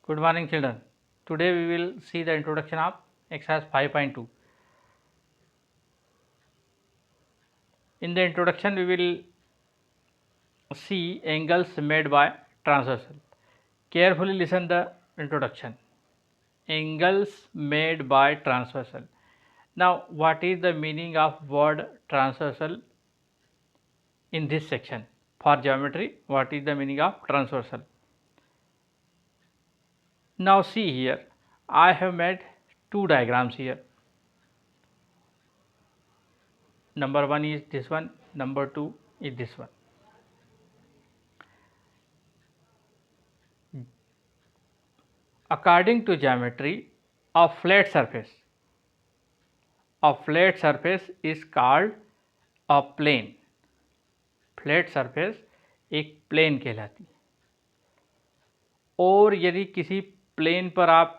Good morning, children. Today we will see the introduction of exercise 5.2. In the introduction, we will see angles made by transversal. Carefully listen the introduction. Angles made by transversal. Now, what is the meaning of word transversal in this section? For geometry, what is the meaning of transversal? Now see here, I have made two diagrams here. Number 1 is this one, number 2 is this one. According to geometry, a flat surface is called a plane. Flat surface एक plane कहलाती है। और यदि किसी plane पर आप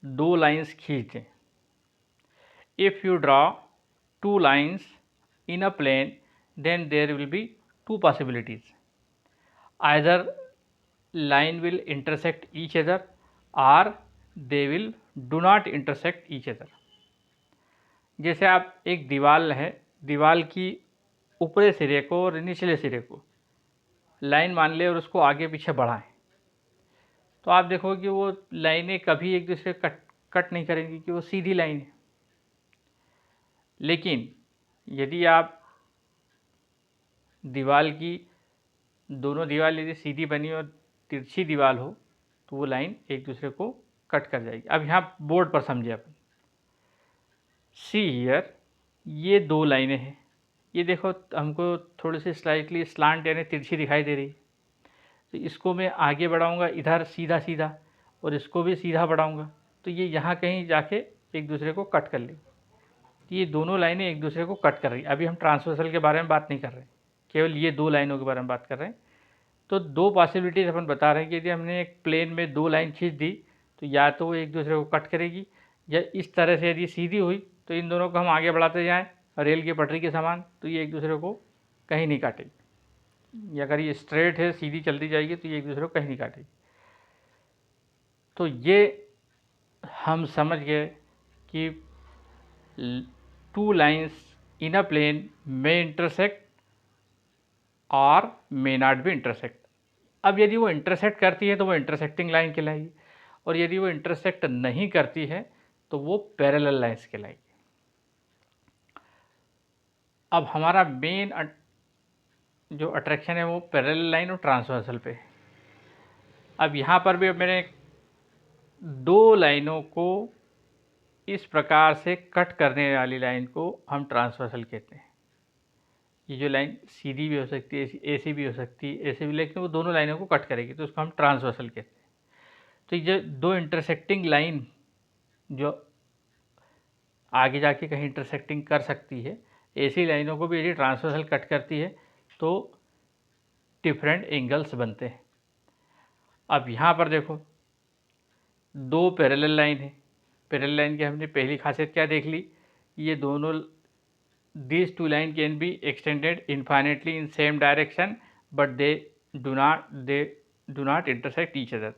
दो lines खींच दें, if you draw two lines in a plane, then there will be two possibilities. Either line will intersect each other or they will do not intersect each other. जैसे आप एक दीवार है, दीवार की ऊपरी सिरे को और निचले सिरे को लाइन मान ले और उसको आगे पीछे बढ़ाएं, तो आप देखोगे कि वो लाइनें कभी एक दूसरे कट नहीं करेंगी, कि वो सीधी लाइन है। लेकिन यदि आप दीवार की दोनों दीवार यदि सीधी बनी और तिरछी दीवार हो तो वो लाइन एक दूसरे को कट कर जाएगी। अब यहाँ बोर्ड पर समझे अपन। सी हियर, ये दो लाइनें हैं। ये देखो हमको थोड़ी सी स्लाइटली स्लांट यानी तिरछी दिखाई दे रही। तो इसको मैं आगे बढ़ाऊंगा इधर सीधा सीधा और इसको भी सीधा बढ़ाऊंगा, तो ये यहाँ कहीं जाके एक दूसरे को कट कर लेगी। तो ये दोनों लाइनें एक दूसरे को कट कर रही। अभी हम ट्रांसवर्सल के बारे में बात नहीं कर रहे, केवल ये दो लाइनों के बारे में बात कर रहे हैं। तो दो पॉसिबिलिटीज़ अपन बता रहे हैं कि यदि हमने एक प्लेन में दो लाइन खींच दी तो या तो वो एक दूसरे को कट करेगी, या इस तरह से यदि सीधी हुई तो इन दोनों को हम आगे बढ़ाते जाएं रेल की पटरी के समान, तो ये एक दूसरे को कहीं नहीं काटेगी। या अगर ये स्ट्रेट है, सीधी चलती जाएगी, तो ये एक दूसरे को कहीं नहीं काटेगी। तो ये हम समझ गए कि two lines in a plane may intersect और मे नॉट बी इंटरसेक्ट। अब यदि वो इंटरसेक्ट करती है तो वो इंटरसेक्टिंग लाइन कहलाएगी, और यदि वो इंटरसेक्ट नहीं करती है तो वो पैरेलल लाइन्स कहलाएगी। अब हमारा मेन जो अट्रैक्शन है वो पैरेलल लाइन और ट्रांसवर्सल पे है। अब यहाँ पर भी मैंने दो लाइनों को इस प्रकार से कट करने वाली लाइन को हम ट्रांसवर्सल कहते हैं। ये जो लाइन सीधी भी हो सकती है, ऐसी भी हो सकती है, ऐसे भी, लेकिन वो दोनों लाइनों को कट करेगी, तो उसको हम ट्रांसवर्सल कहते हैं। तो ये दो इंटरसेक्टिंग लाइन जो आगे जाके कहीं इंटरसेक्टिंग कर सकती है, ऐसी लाइनों को भी यदि ट्रांसवर्सल कट करती है तो डिफरेंट एंगल्स बनते हैं। अब यहाँ पर देखो दो पैरेलल लाइन है। पैरेलल लाइन की हमने पहली खासियत क्या देख ली, ये दोनों these two lines can be extended infinitely in same direction, but they do not intersect each other.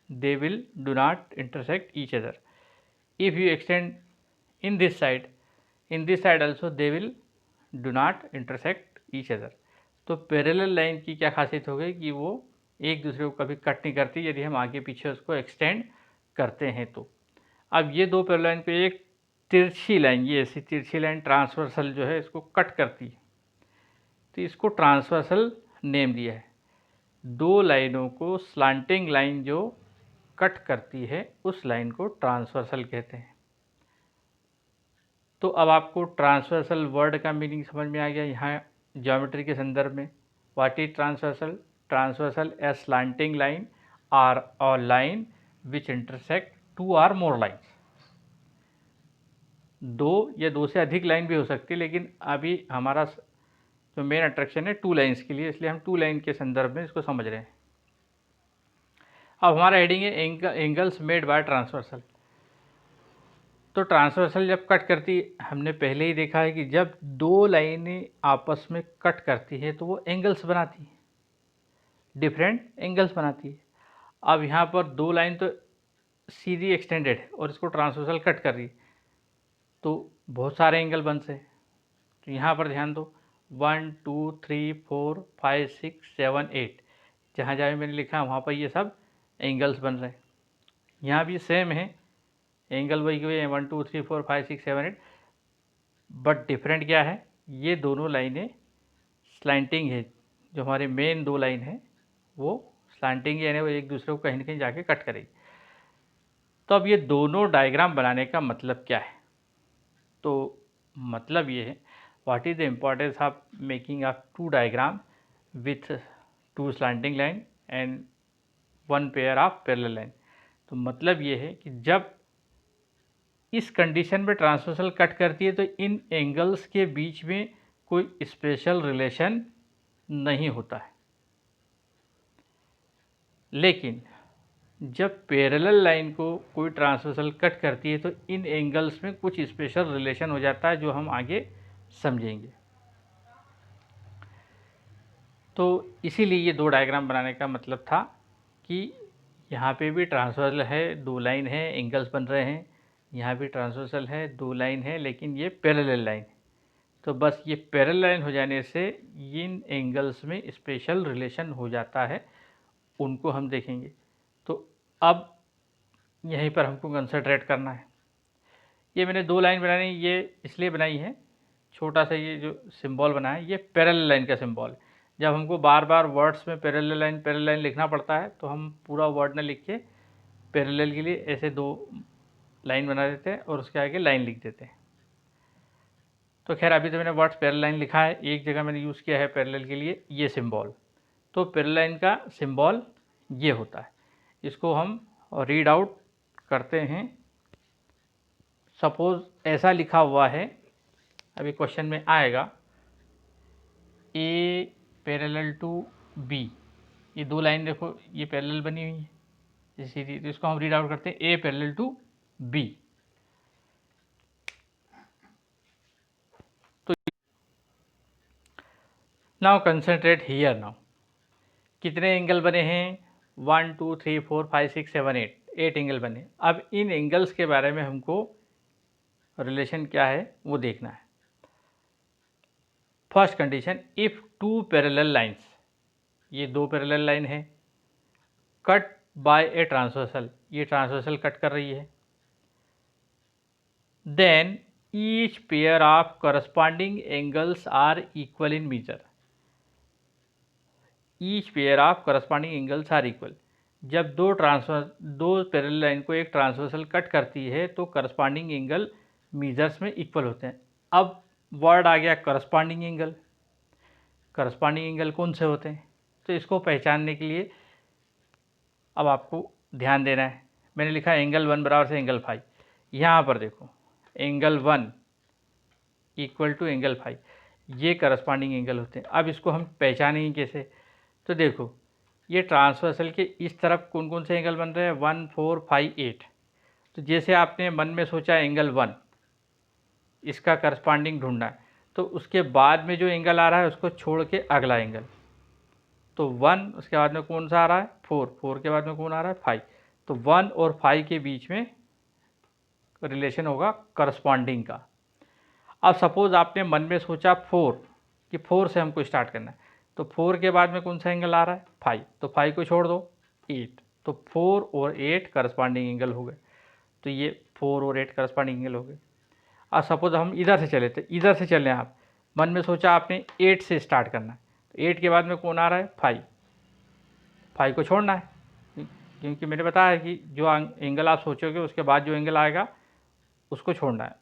They will do not intersect each other. If you extend in this side also they will do not intersect each other. तो parallel line की क्या खासियत हो गई कि वो एक दूसरे को कभी कट नहीं करती यदि हम आगे पीछे उसको एक्सटेंड करते हैं तो। अब ये दो पैरेलल लाइन पे एक तिरछी लाइन, ये ऐसी तिरछी लाइन ट्रांसवर्सल जो है इसको कट करती है, तो इसको ट्रांसवर्सल नेम दिया है। दो लाइनों को स्लांटिंग लाइन जो कट करती है उस लाइन को ट्रांसवर्सल कहते हैं। तो अब आपको ट्रांसवर्सल वर्ड का मीनिंग समझ में आ गया। यहाँ ज्योमेट्री के संदर्भ में what is transversal? Transversal a slanting line or a line which intersect two or more lines. दो या दो से अधिक लाइन भी हो सकती है, लेकिन अभी हमारा जो मेन अट्रैक्शन है टू लाइन्स के लिए, इसलिए हम टू लाइन के संदर्भ में इसको समझ रहे हैं। अब हमारा हेडिंग है एंगल्स मेड बाय ट्रांसवर्सल। तो ट्रांसवर्सल जब कट करती, हमने पहले ही देखा है कि जब दो लाइनें आपस में कट करती है तो वो एंगल्स बनाती है, डिफरेंट एंगल्स बनाती है। अब यहाँ पर दो लाइन तो सीधी एक्सटेंडेड है और इसको ट्रांसवर्सल कट कर रही है, तो बहुत सारे एंगल बन से। तो यहाँ पर ध्यान दो, 1 2 3 4 5 6 7 8, जहाँ जहाँ मैंने लिखा वहाँ पर ये सब एंगल्स बन रहे हैं। यहाँ भी सेम है, एंगल वही हुए हैं 1 2 3 4 5 6 7 8, बट डिफरेंट क्या है, ये दोनों लाइनें स्लैंटिंग है। जो हमारे मेन दो लाइन है वो स्लैंटिंग यानी वो एक दूसरे को कहीं ना कहीं जाके कट करेगी। तो अब ये दोनों डायग्राम बनाने का मतलब क्या है? तो मतलब ये है, what is the importance of making of two diagram with two slanting line and one pair of parallel line. तो मतलब ये है कि जब इस कंडीशन में ट्रांसवर्सल कट करती है तो इन एंगल्स के बीच में कोई स्पेशल रिलेशन नहीं होता है, लेकिन जब पैरेलल लाइन को कोई ट्रांसवर्सल कट करती है तो इन एंगल्स में कुछ स्पेशल रिलेशन हो जाता है, जो हम आगे समझेंगे। तो इसीलिए ये दो डायग्राम बनाने का मतलब था कि यहाँ पे भी ट्रांसवर्सल है, दो लाइन है, एंगल्स बन रहे हैं, यहाँ भी ट्रांसवर्सल है, दो लाइन है, लेकिन ये पैरेलल लाइन। तो बस ये पैरेलल लाइन हो जाने से इन एंगल्स में स्पेशल रिलेशन हो जाता है, उनको हम देखेंगे। तो अब यहीं पर हमको कंसंट्रेट करना है। ये मैंने दो लाइन बनानी, ये इसलिए बनाई है, छोटा सा ये जो सिंबल बना है ये पैरेलल लाइन का सिंबल है। जब हमको बार बार वर्ड्स में पैरेलल लाइन लिखना पड़ता है तो हम पूरा वर्ड ना लिख के पैरेलल के लिए ऐसे दो लाइन बना देते हैं और उसके आगे लाइन लिख देते हैं। तो खैर अभी तो मैंने वर्ड्स पैरेलल लाइन लिखा है, एक जगह मैंने यूज़ किया है पैरेलल के लिए ये सिंबल। तो पैरेलल लाइन का सिंबल ये होता है, इसको हम रीड आउट करते हैं। सपोज ऐसा लिखा हुआ है, अभी क्वेश्चन में आएगा ए पैरेलल टू बी, ये दो लाइन देखो ये पैरेलल बनी हुई है इसी, तो इसको हम रीड आउट करते हैं ए पैरेलल टू बी। तो नाउ कंसंट्रेट हियर। नाउ कितने एंगल बने हैं? 1 2 3 4 5 6 7 8 एंगल बने। अब इन एंगल्स के बारे में हमको रिलेशन क्या है वो देखना है। First condition, if two parallel lines, ये दो पैरेलल लाइन है, कट बाय ए ट्रांसवर्सल, ये ट्रांसवर्सल कट कर रही है, then each pair of corresponding angles are equal in measure. Each pair of corresponding angles are equal. जब दो parallel line को एक ट्रांसवर्सल कट करती है तो करस्पॉन्डिंग एंगल मेजर्स में इक्वल होते हैं। अब वर्ड आ गया करस्पॉन्डिंग एंगल। करस्पॉन्डिंग एंगल कौन से होते हैं? तो इसको पहचानने के लिए अब आपको ध्यान देना है। मैंने लिखा एंगल 1 बराबर से एंगल 5। यहाँ पर देखो एंगल 1 इक्वल टू एंगल 5, ये करस्पॉन्डिंग एंगल होते हैं। अब इसको हम पहचानेंगे कैसे? तो देखो ये ट्रांसवर्सल के इस तरफ कौन कौन से एंगल बन रहे हैं? 1 4 5 8। तो जैसे आपने मन में सोचा एंगल 1, इसका करस्पॉन्डिंग ढूंढना है, तो उसके बाद में जो एंगल आ रहा है उसको छोड़ के अगला एंगल। तो 1 उसके बाद में कौन सा आ रहा है? 4, 4 के बाद में कौन आ रहा है? 5। तो 1 और 5 के बीच में रिलेशन होगा करस्पॉन्डिंग का। अब सपोज़ आपने मन में सोचा 4, कि 4 से हमको स्टार्ट करना है, तो 4 के बाद में कौन सा एंगल आ रहा है? 5। तो 5 को छोड़ दो, 8। तो 4 और 8 करस्पॉन्डिंग एंगल हो गए। तो ये 4 और 8 करस्पॉन्डिंग एंगल हो गए। अब सपोज हम इधर से चले, तो इधर से चलें आप, मन में सोचा आपने 8 से स्टार्ट करना है, तो 8 के बाद में कौन आ रहा है? 5। 5 को छोड़ना है, क्योंकि मैंने बताया कि जो एंगल आप सोचोगे उसके बाद जो एंगल आएगा उसको छोड़ना है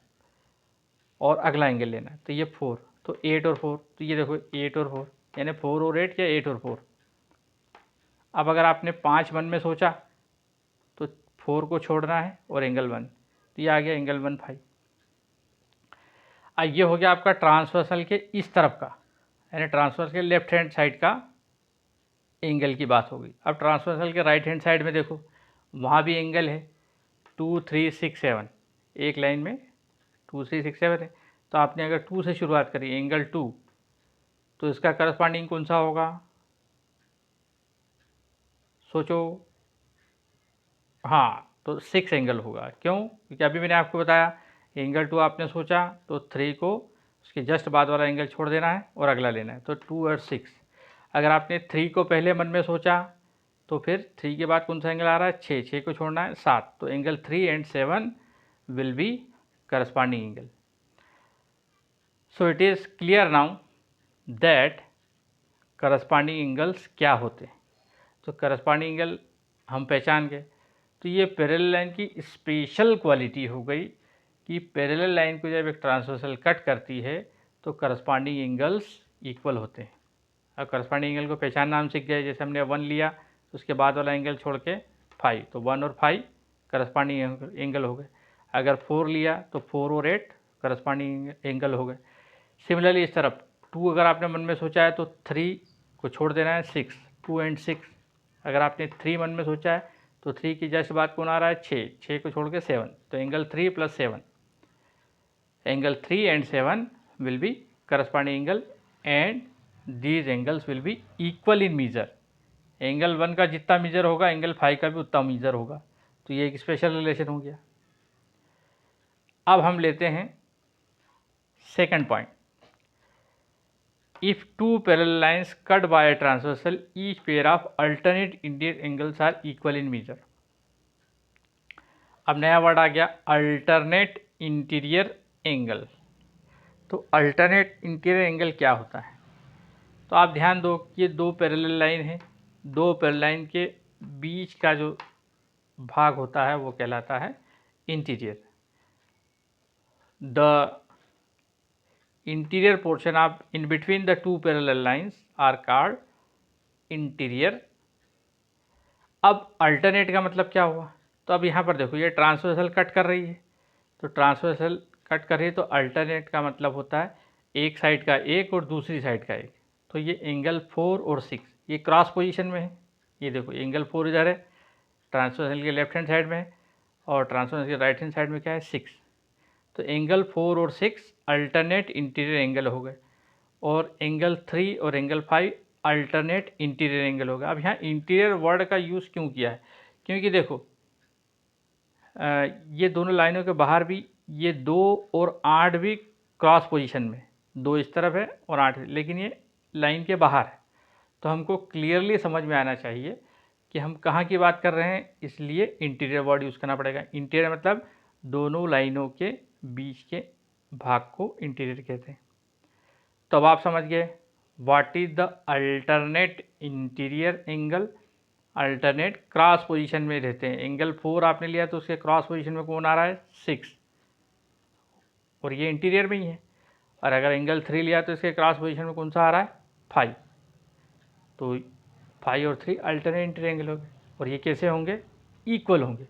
और अगला एंगल लेना है। तो ये 4, तो 8 और 4, तो ये देखो 8 और 4, यानी 4 और 8 या 8 और 4। अब अगर आपने 5 मन में सोचा तो 4 को छोड़ना है और एंगल 1, तो ये आ गया एंगल 1 5। अब ये हो गया आपका ट्रांसवर्सल के इस तरफ का, यानी ट्रांसवर्सल के लेफ्ट हैंड साइड का एंगल की बात हो गई। अब ट्रांसवर्सल के राइट हैंड साइड में देखो, वहाँ भी एंगल है 2 3 6 7, एक लाइन में 2 3 6 7 है। तो आपने अगर 2 से शुरुआत करी एंगल 2, तो इसका करस्पॉन्डिंग कौन सा होगा? सोचो, हाँ, तो 6 एंगल होगा। क्यों? क्योंकि अभी मैंने आपको बताया एंगल 2 आपने सोचा तो 3 को उसके जस्ट बाद वाला एंगल छोड़ देना है और अगला लेना है, तो 2 और 6। अगर आपने 3 को पहले मन में सोचा तो फिर 3 के बाद कौन सा एंगल आ रहा है? 6 को छोड़ना है 7, तो angle 3 and 7 will be corresponding angle. So it is clear now that corresponding angles क्या होते हैं। तो करस्पॉन्डिंग एंगल हम पहचान गए। तो ये पैरेलल लाइन की स्पेशल क्वालिटी हो गई कि पैरेलल लाइन को जब एक ट्रांसवर्सल कट करती है तो करस्पॉन्डिंग एंगल्स इक्वल होते हैं। अब करस्पॉन्डिंग एंगल को पहचानना हम सीख गए। जैसे हमने 1 लिया तो उसके बाद वाला एंगल छोड़ के 5, तो 1 और 5 करस्पॉन्डिंग एंगल हो गए। अगर 4 लिया तो 4 और 8 करस्पॉन्डिंग एंगल हो गए। सिमिलरली इस तरफ 2 अगर आपने मन में सोचा है तो 3 को छोड़ देना है 6, 2 एंड 6। अगर आपने 3 मन में सोचा है तो 3 की जस्ट बाद कौन आ रहा है? 6 को छोड़ के 7, तो angle 3 plus 7, angle 3 and 7 will be corresponding angle and these angles will be equal in measure. Angle 1 का जितना मीजर होगा एंगल 5 का भी उतना मीजर होगा। तो ये एक स्पेशल रिलेशन हो गया। अब हम लेते हैं second point. If two parallel lines cut by a transversal, each pair of alternate interior angles are equal in measure. अब नया वर्ड आ गया अल्टरनेट इंटीरियर एंगल। तो अल्टरनेट इंटीरियर एंगल क्या होता है? तो आप ध्यान दो कि ये दो पैरेलल लाइन है, दो पैरेलल लाइन के बीच का जो भाग होता है वो कहलाता है interior. The interior portion of in between the two parallel lines are called interior। अब अल्टरनेट का मतलब क्या हुआ? तो अब यहाँ पर देखो ये ट्रांसवर्सल कट कर रही है, तो ट्रांसवर्सल कट कर रही है तो अल्टरनेट का मतलब होता है एक साइड का एक और दूसरी साइड का एक। तो ये एंगल 4 और 6 ये क्रॉस पोजीशन में है। ये देखो एंगल 4 इधर है, ट्रांसवर्सल के लेफ्ट हैंड साइड में है, और ट्रांसवर्सल के राइट हैंड साइड में क्या है? 6। तो एंगल 4 और 6 अल्टरनेट इंटीरियर एंगल हो गए, और एंगल 3 और एंगल 5 अल्टरनेट इंटीरियर एंगल होगा। अब यहाँ इंटीरियर वर्ड का यूज़ क्यों किया है? क्योंकि देखो ये दोनों लाइनों के बाहर भी ये 2 और 8 भी क्रॉस पोजीशन में, 2 इस तरफ है और 8, लेकिन ये लाइन के बाहर है। तो हमको क्लियरली समझ में आना चाहिए कि हम कहाँ की बात कर रहे हैं, इसलिए इंटीरियर वर्ड यूज़ करना पड़ेगा। इंटीरियर मतलब दोनों लाइनों के बीच के भाग को इंटीरियर कहते हैं। तो अब आप समझ गए what is the alternate interior angle. Alternate cross position में रहते हैं। एंगल 4 आपने लिया तो उसके क्रॉस पोजीशन में कौन आ रहा है? 6, और ये इंटीरियर में ही है। और अगर एंगल 3 लिया तो इसके क्रॉस पोजीशन में कौन सा आ रहा है? 5। तो 5 और 3 अल्टरनेट इंटीरियर एंगल होंगे, और ये कैसे होंगे? इक्वल होंगे।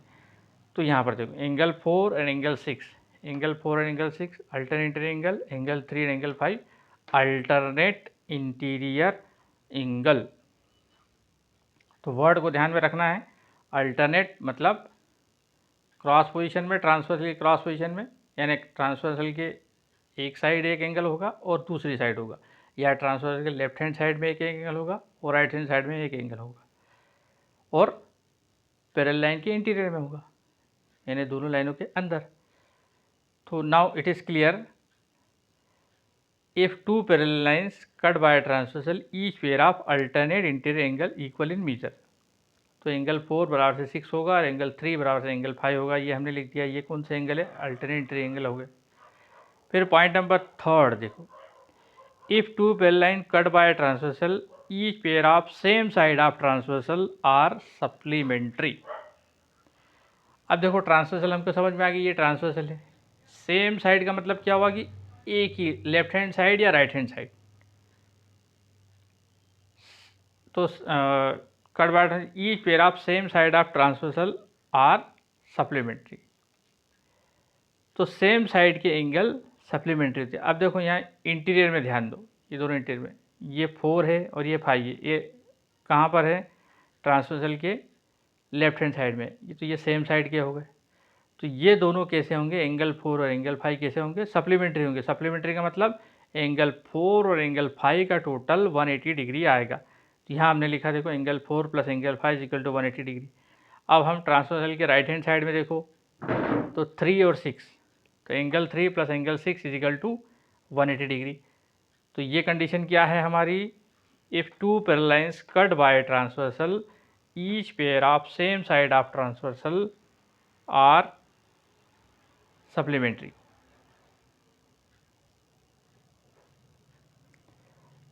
तो यहाँ पर देखो angle 4 and angle 6, angle 4 and angle 6 alternate interior angle, angle 3 and angle 5 alternate interior angle. तो वर्ड को ध्यान में रखना है। अल्टरनेट मतलब क्रॉस पोजीशन में, ट्रांसवर्सल के क्रॉस पोजीशन में, यानी ट्रांसवर्सल के एक साइड एक एंगल होगा और दूसरी साइड होगा, या ट्रांसवर्सल के लेफ्ट हैंड साइड में एक एंगल होगा और राइट हैंड साइड में एक एंगल होगा, और पैरेलल लाइन के इंटीरियर में होगा, यानी दोनों लाइनों के अंदर। तो now it is clear if two parallel lines cut by a transversal each pair of alternate interior angle equal in measure। तो एंगल 4 बराबर से 6 होगा और एंगल 3 बराबर से एंगल 5 होगा। ये हमने लिख दिया। ये कौन से एंगल है? अल्टरनेट इंटीरियर एंगल हो गए। फिर पॉइंट नंबर 3 देखो, if two parallel line cut by transversal each pair of same side of transversal are supplementary. अब देखो ट्रांसवर्सल हमको समझ में आ गई, ये ट्रांसवर्सल है। सेम साइड का मतलब क्या हुआ कि एक ही लेफ्ट हैंड साइड या राइट हैंड साइड। तो cut by each pair of same side of transversal are supplementary. तो सेम साइड के एंगल सप्लीमेंट्री थे। अब देखो यहाँ इंटीरियर में ध्यान दो, ये दोनों इंटीरियर में, ये 4 है और ये 5 है। ये कहाँ पर है? ट्रांसवर्सल के लेफ्ट हैंड साइड में। ये तो ये सेम साइड के हो गए। तो ये दोनों कैसे होंगे? एंगल 4 और एंगल 5 कैसे होंगे? सप्लीमेंट्री होंगे। सप्लीमेंट्री का मतलब एंगल 4 और एंगल 5 का टोटल 180 डिग्री आएगा। तो यहाँ हमने लिखा देखो angle 4 plus angle 5 equal to 180 degree. अब हम ट्रांसवर्सल के राइट हैंड साइड में देखो तो 3 और 6, तो angle 3 plus angle 6 is equal to 180 degree. तो ये कंडीशन क्या है हमारी, if two parallel lines cut by transversal each pair of same side of transversal are supplementary,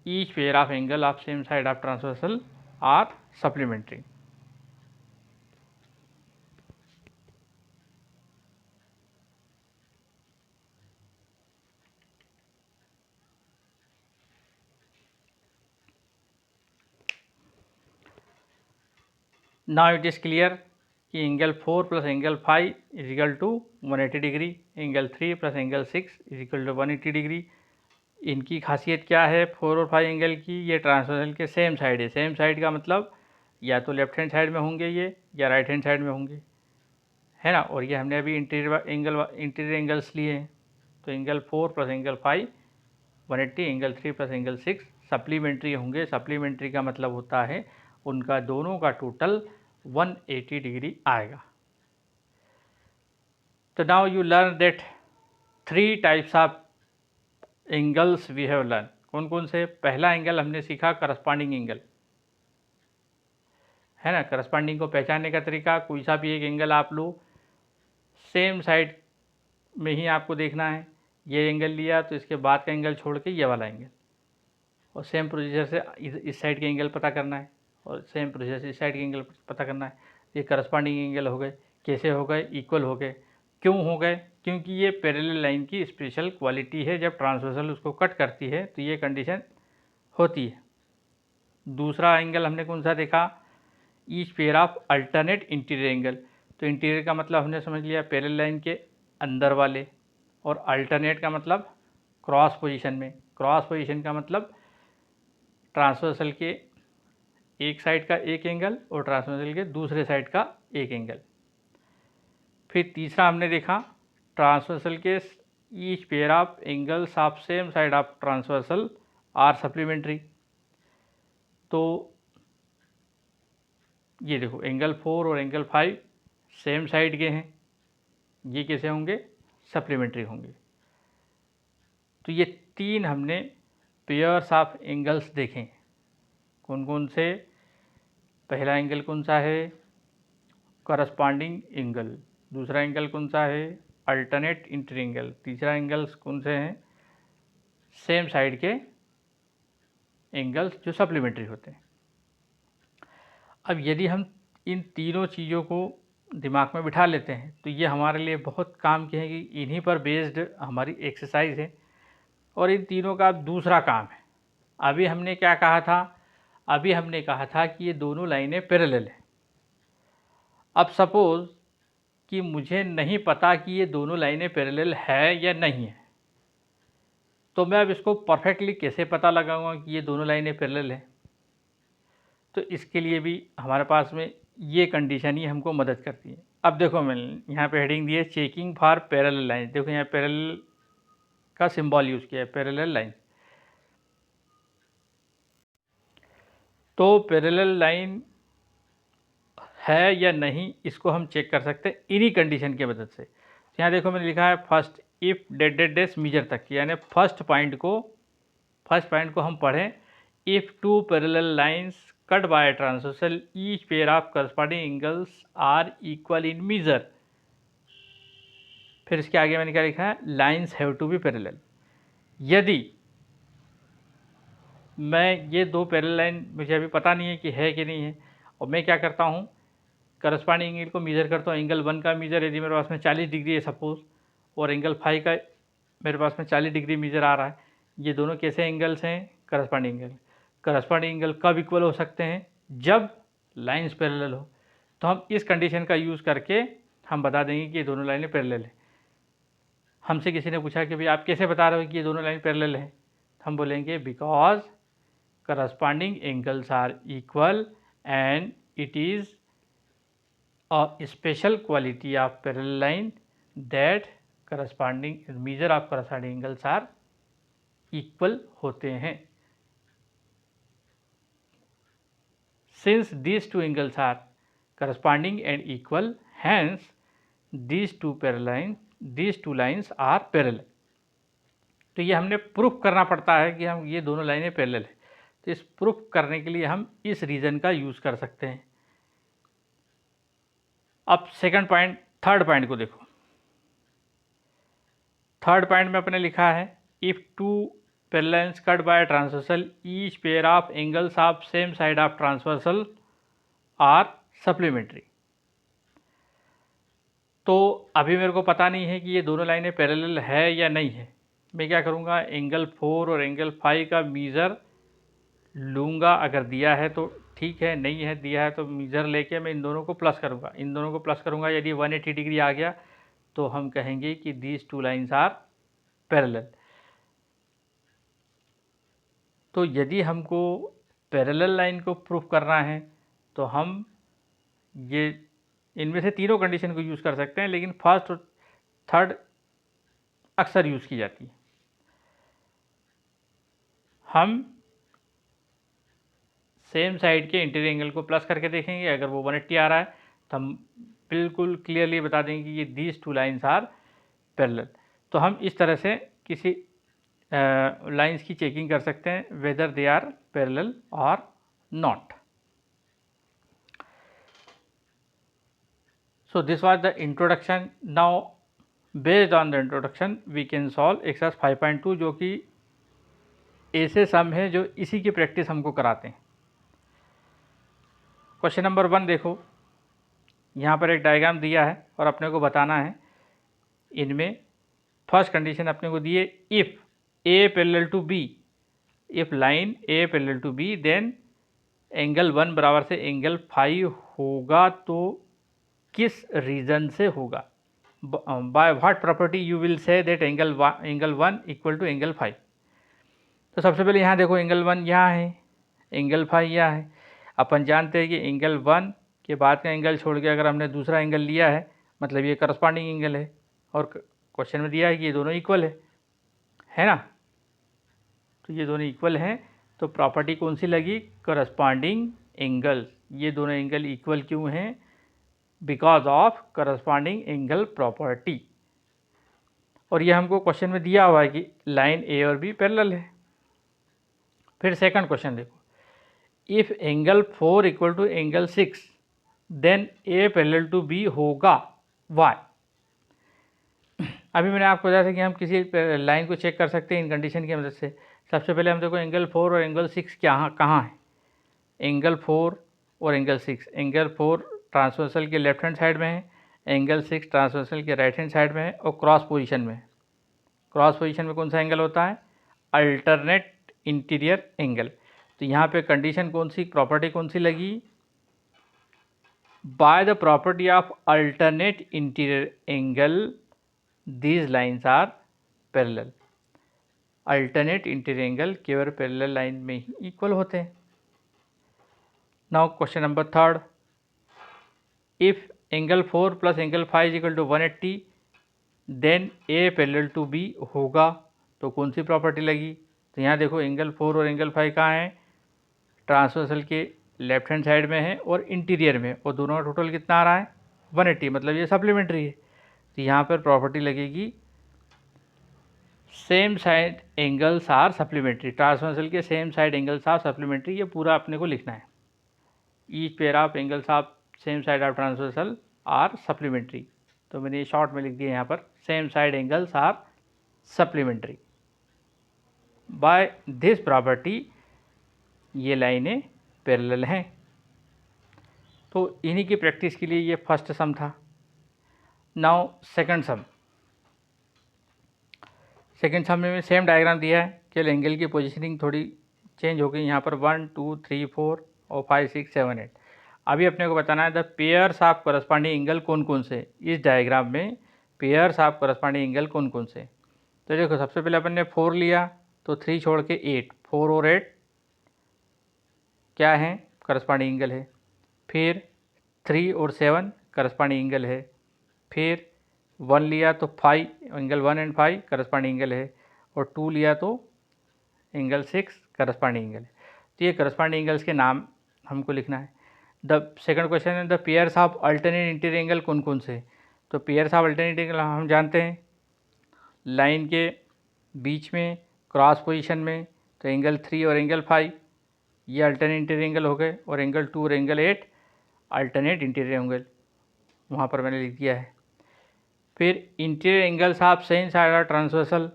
each pair of angle of same side of transversal are supplementary. Now it is clear कि angle 4 plus angle 5 is equal to 180 degree, angle 3 plus angle 6 is equal to 180 degree. इनकी खासियत क्या है 4 और 5 angle की, ये transversal के same side है। सेम साइड का मतलब या तो लेफ्ट हैंड साइड में होंगे ये, या राइट हैंड साइड में होंगे, है ना। और ये हमने अभी इंटीरियर एंगल्स लिए हैं, तो angle 4 plus angle 5 180, angle 3 plus angle 6 supplementary होंगे। सप्लीमेंट्री का मतलब होता है उनका दोनों का टोटल 180 डिग्री आएगा। तो now you learn that 3 types of angles we have learn. कौन कौन से? पहला एंगल हमने सीखा करस्पॉन्डिंग एंगल, है ना। करस्पॉन्डिंग को पहचानने का तरीका, कोई सा भी एक एंगल आप लो, सेम साइड में ही आपको देखना है। ये एंगल लिया तो इसके बाद का एंगल छोड़ के ये वाला एंगल, और सेम प्रोसीजर से इस साइड के एंगल पता करना है, और सेम प्रोसीजर से इस साइड के एंगल पता करना है। ये करस्पॉन्डिंग एंगल हो गए। कैसे हो गए? इक्वल हो गए। क्यों हो गए? क्योंकि ये पैरेलल लाइन की स्पेशल क्वालिटी है, जब ट्रांसवर्सल उसको कट करती है तो ये कंडीशन होती है। दूसरा एंगल हमने कौन सा देखा? Each pair of alternate interior angle. तो इंटीरियर का मतलब हमने समझ लिया पैरेलल लाइन के अंदर वाले, और अल्टरनेट का मतलब क्रॉस पोजीशन में। क्रॉस पोजीशन का मतलब ट्रांसवर्सल के एक साइड का एक एंगल और ट्रांसवर्सल के दूसरे साइड का एक एंगल। फिर तीसरा हमने देखा ट्रांसवर्सल के each pair of angles of same side of transversal are supplementary. तो ये देखो एंगल 4 और एंगल 5 सेम साइड के हैं, ये कैसे होंगे? सप्लीमेंट्री होंगे। तो ये 3 हमने पेयर्स ऑफ एंगल्स देखें। कौन कौन से? पहला एंगल कौन सा है? Corresponding angle. दूसरा एंगल कौन सा है? Alternate interior angle. तीसरा एंगल्स कौन से हैं? सेम साइड के एंगल्स जो सप्लीमेंट्री होते हैं। अब यदि हम इन तीनों चीज़ों को दिमाग में बिठा लेते हैं तो ये हमारे लिए बहुत काम के हैं, कि इन्हीं पर बेस्ड हमारी एक्सरसाइज है, और इन तीनों का दूसरा काम है। अभी हमने क्या कहा था? अभी हमने कहा था कि ये दोनों लाइनें पैरेलल हैं। अब सपोज़ कि मुझे नहीं पता कि ये दोनों लाइनें पैरेलल है या नहीं है, तो मैं अब इसको परफेक्टली कैसे पता लगाऊंगा कि ये दोनों लाइनें पैरेलल हैं? तो इसके लिए भी हमारे पास में ये कंडीशन ही हमको मदद करती है। अब देखो मैंने यहाँ पे हेडिंग दी है चेकिंग फॉर पैरेलल लाइन। देखो यहाँ पैरेलल का सिंबल यूज़ किया है, पैरेलल लाइन। तो पैरेलल लाइन है या नहीं, इसको हम चेक कर सकते हैं इन्हीं कंडीशन की मदद से। यहाँ देखो मैंने लिखा है first if that that these measure तक, यानी फर्स्ट पॉइंट को हम पढ़ें। If two parallel lines cut by transversal each pair of corresponding angles are equal in measure. फिर इसके आगे मैंने क्या लिखा है? Lines have to be parallel. यदि मैं ये दो पैरेलल लाइन मुझे अभी पता नहीं है कि है कि नहीं है, और मैं क्या करता हूँ, करस्पॉन्डिंग एंगल को मेज़र करता हूँ। एंगल 1 का मेज़र यदि मेरे पास में 40 डिग्री है सपोज़, और एंगल 5 का मेरे पास में 40 डिग्री मेज़र आ रहा है, ये दोनों कैसे एंगल्स हैं? Corresponding angle. करस्पॉन्डिंग एंगल कब इक्वल हो सकते हैं? जब लाइंस पैरेलल हो। तो हम इस कंडीशन का यूज़ करके हम बता देंगे कि ये दोनों लाइनें पैरेलल हैं। हमसे किसी ने पूछा कि भाई आप कैसे बता रहे हो कि ये दोनों लाइन पैरेलल हैं? हम बोलेंगे because corresponding angles are equal and it is a special quality of parallel line that corresponding measure of corresponding angles are equal होते हैं। Since these two angles are corresponding and equal, hence these two lines are parallel। तो ये हमने proof करना पड़ता है कि हम ये दोनों लाइनें पैरेलल है। तो इस प्रूफ करने के लिए हम इस रीजन का यूज़ कर सकते हैं। अब थर्ड पॉइंट को देखो। थर्ड पॉइंट में अपने लिखा है if two parallel lines cut by transversal each pair of angles of same side of transversal are supplementary. तो अभी मेरे को पता नहीं है कि ये दोनों लाइनें पैरेलल है या नहीं है। मैं क्या करूँगा, एंगल 4 और एंगल 5 का मीज़र लूँगा। अगर दिया है तो ठीक है, नहीं है दिया है तो मीज़र लेके मैं इन दोनों को प्लस करूँगा। इन दोनों को प्लस करूँगा, यदि 180 डिग्री आ गया तो हम कहेंगे कि these two lines are parallel. तो यदि हमको पैरेलल लाइन को प्रूफ करना है तो हम ये इनमें से तीनों कंडीशन को यूज़ कर सकते हैं, लेकिन फर्स्ट और थर्ड अक्सर यूज़ की जाती है। हम सेम साइड के इंटीरियर एंगल को प्लस करके देखेंगे। अगर वो 180 आ रहा है तो हम बिल्कुल क्लियरली बता देंगे कि ये these two lines are parallel. तो हम इस तरह से किसी लाइन्स की चेकिंग कर सकते हैं वेदर दे आर पैरेलल और not. So this was the introduction. Now based on the introduction we can solve exercise 5.2 जो कि ऐसे सम है जो इसी की प्रैक्टिस हमको कराते हैं। क्वेश्चन नंबर 1 देखो, यहाँ पर एक डायग्राम दिया है और अपने को बताना है इनमें फर्स्ट कंडीशन अपने को दी है if A parallel to B, if line A parallel to B then angle 1 बराबर से एंगल 5 होगा तो किस रीजन से होगा। By what property you will say that angle 1 equal to angle 5। तो सबसे पहले यहाँ देखो एंगल 1 यहाँ है, एंगल 5 यहाँ है। अपन जानते हैं कि एंगल 1 के बाद का एंगल छोड़ के अगर हमने दूसरा एंगल लिया है मतलब ये करस्पॉन्डिंग एंगल है, और क्वेश्चन में दिया है कि ये दोनों इक्वल है ना। तो ये दोनों इक्वल हैं तो प्रॉपर्टी कौन सी लगी, करस्पॉन्डिंग एंगल्स। ये दोनों एंगल इक्वल क्यों हैं, because of corresponding angle property. और ये हमको क्वेश्चन में दिया हुआ है कि लाइन ए और बी पैरेलल है। फिर सेकंड क्वेश्चन देखो, if angle 4 equal to angle 6 then A parallel to B होगा वाई। अभी मैंने आपको बताया था कि हम किसी लाइन को चेक कर सकते हैं इन कंडीशन की मदद से। सबसे पहले हम देखो एंगल 4 और एंगल 6 कहाँ है। एंगल 4 और एंगल 6, एंगल 4 ट्रांसवर्सल के लेफ्ट हैंड साइड में है, एंगल 6 ट्रांसवर्सल के राइट हैंड साइड में है और क्रॉस पोजीशन में है। क्रॉस पोजीशन में कौन सा एंगल होता है, अल्टरनेट इंटीरियर एंगल। तो यहाँ पे कंडीशन कौन सी, प्रॉपर्टी कौन सी लगी, by the property of alternate interior angle these lines are parallel. Alternate interior angle केवल पैरेलल लाइन में ही इक्वल होते हैं। Now question number third, if angle 4 plus angle 5 equal to 180 then A parallel to B होगा तो कौन सी property लगी। तो यहाँ देखो एंगल 4 और एंगल 5 कहाँ हैं, ट्रांसवर्सल के लेफ्ट हैंड साइड में है और इंटीरियर में, और दोनों का टोटल कितना आ रहा है 180, मतलब ये सप्लीमेंट्री है। तो यहाँ पर प्रॉपर्टी लगेगी same side angles are supplementary. Transversal के same side angles are supplementary, ये पूरा अपने को लिखना है। Each pair of angles of same side of transversal are supplementary. तो मैंने ये शॉर्ट में लिख दिया यहाँ पर, same side angles are supplementary. By this property ये लाइनें पैरेलल हैं। तो इन्हीं की प्रैक्टिस के लिए ये फर्स्ट सम था। नाउ सेकंड सम। सेकंड सम में सेम डायग्राम दिया है, केवल एंगल की पोजीशनिंग थोड़ी चेंज हो गई। यहाँ पर 1 2 3 4 और 5 6 7 8। अभी अपने को बताना है the pairs of corresponding angle कौन कौन से, इस डायग्राम में पेयर्स ऑफ करस्पॉन्डिंग एंगल कौन कौन से। तो देखो सबसे पहले अपन ने 4 लिया तो 3 छोड़ के 8, 4 और 8 क्या है, करस्पॉन्डिंग एंगल है। फिर 3 और 7 करस्पॉन्डिंग एंगल है। फिर 1 लिया तो 5, एंगल 1 एंड 5 करस्पॉन्डिंग एंगल है। और 2 लिया तो एंगल 6 करस्पॉन्डिंग एंगल है। तो ये करस्पॉन्डिंग एंगल्स के नाम हमको लिखना है। द सेकंड क्वेश्चन है the pairs of alternate interior angle कौन कौन से। तो पेयर्स ऑफ अल्टरनेट एंगल हम जानते हैं लाइन के बीच में क्रॉस पोजीशन में, तो एंगल 3 और एंगल 5 ये अल्टरनेट इंटीरियर एंगल हो गए, और एंगल 2 और एंगल 8 अल्टरनेट इंटीरियर एंगल वहाँ पर मैंने लिख दिया है। फिर interior angles of same side और ट्रांसवर्सल,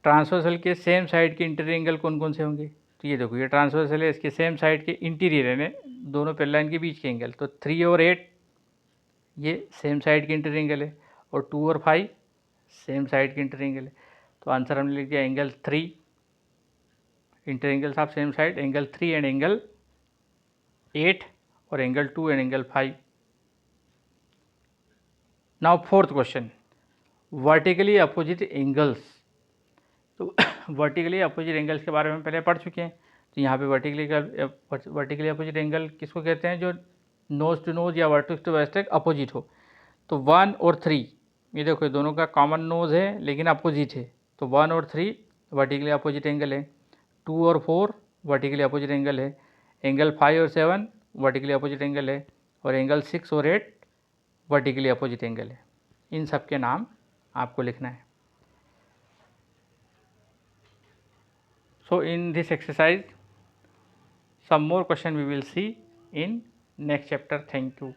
ट्रांसवर्सल के सेम साइड के इंटीरियर एंगल कौन कौन से होंगे। तो ये देखो ये ट्रांसवर्सल है, इसके सेम साइड के इंटीरियर है दोनों पेर लाइन के बीच के एंगल, तो 3 और 8 ये सेम साइड के इंटीरियर एंगल है, और 2 और 5 सेम साइड के इंटीरियर एंगल है। तो आंसर हमने लिख दिया angle 3, interior angles of same side angle 3 and angle 8 और angle 2 and angle 5। Now fourth question, vertically opposite angles. तो वर्टिकली अपोजिट एंगल्स के बारे में पहले पढ़ चुके हैं। तो यहाँ पे वर्टिकली अपोजिट एंगल किसको कहते हैं, जो नोज टू नोज या वर्टेक्स टू वर्टेक्स अपोजिट हो। तो 1 और 3 ये देखो ये दोनों का कॉमन नोज है लेकिन अपोजिट है, तो 1 और 3 वर्टिकली अपोजिट एंगल है, 2 और 4 वर्टिकली अपोजिट एंगल है, एंगल 5 और 7 वर्टिकली अपोजिट एंगल है, और एंगल 6 और 8 वर्टिकली अपोजिट एंगल है। इन सब के नाम आपको लिखना है। So in this exercise some more question we will see in next chapter. Thank you.